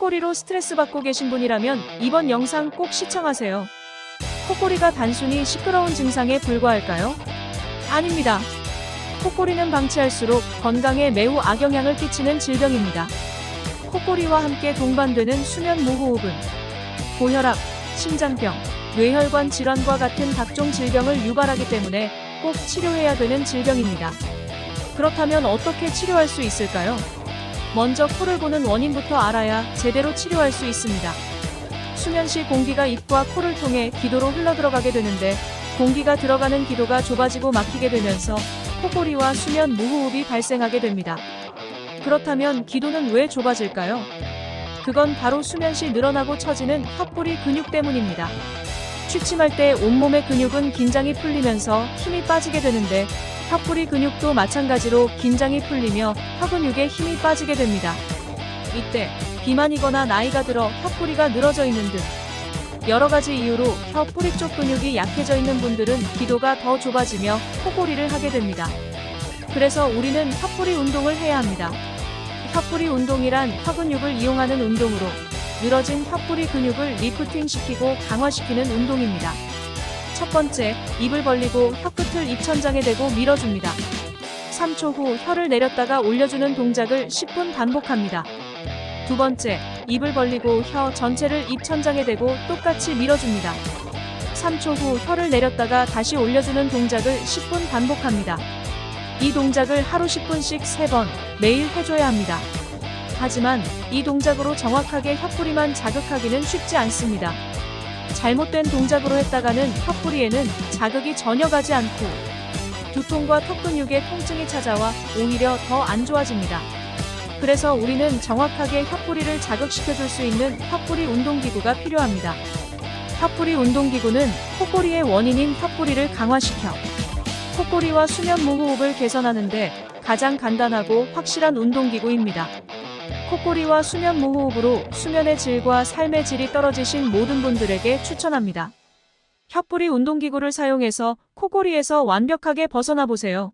코골이로 스트레스 받고 계신 분이라면 이번 영상 꼭 시청하세요. 코골이가 단순히 시끄러운 증상에 불과할까요? 아닙니다. 코골이는 방치할수록 건강에 매우 악영향을 끼치는 질병입니다. 코골이와 함께 동반되는 수면 무호흡은 고혈압, 심장병, 뇌혈관 질환과 같은 각종 질병을 유발하기 때문에 꼭 치료해야 되는 질병입니다. 그렇다면 어떻게 치료할 수 있을까요? 먼저 코를 고는 원인부터 알아야 제대로 치료할 수 있습니다. 수면 시 공기가 입과 코를 통해 기도로 흘러들어가게 되는데 공기가 들어가는 기도가 좁아지고 막히게 되면서 코골이와 수면 무호흡이 발생하게 됩니다. 그렇다면 기도는 왜 좁아질까요? 그건 바로 수면 시 늘어나고 처지는 혀뿌리 근육 때문입니다. 취침할 때 온몸의 근육은 긴장이 풀리면서 힘이 빠지게 되는데 혀뿌리 근육도 마찬가지로 긴장이 풀리며 혀 근육에 힘이 빠지게 됩니다. 이때 비만이거나 나이가 들어 혀뿌리가 늘어져 있는 등 여러 가지 이유로 혀뿌리 쪽 근육이 약해져 있는 분들은 기도가 더 좁아지며 코골이를 하게 됩니다. 그래서 우리는 혀뿌리 운동을 해야 합니다. 혀뿌리 운동이란 혀 근육을 이용하는 운동으로 늘어진 혀뿌리 근육을 리프팅시키고 강화시키는 운동입니다. 첫 번째, 입을 벌리고 혀끝을 입천장에 대고 밀어줍니다. 3초 후 혀를 내렸다가 올려주는 동작을 10분 반복합니다. 두 번째, 입을 벌리고 혀 전체를 입천장에 대고 똑같이 밀어줍니다. 3초 후 혀를 내렸다가 다시 올려주는 동작을 10분 반복합니다. 이 동작을 하루 10분씩 3번 매일 해줘야 합니다. 하지만 이 동작으로 정확하게 혀뿌리만 자극하기는 쉽지 않습니다. 잘못된 동작으로 했다가는 혀뿌리에는 자극이 전혀 가지 않고 두통과 턱 근육에 통증이 찾아와 오히려 더 안 좋아집니다. 그래서 우리는 정확하게 혀뿌리를 자극시켜줄 수 있는 혀뿌리 운동기구가 필요합니다. 혀뿌리 운동기구는 코골이의 원인인 혀뿌리를 강화시켜 코골이와 수면 무호흡을 개선하는데 가장 간단하고 확실한 운동기구입니다. 코골이와 수면 무호흡으로 수면의 질과 삶의 질이 떨어지신 모든 분들에게 추천합니다. 혀뿌리 운동기구를 사용해서 코골이에서 완벽하게 벗어나 보세요.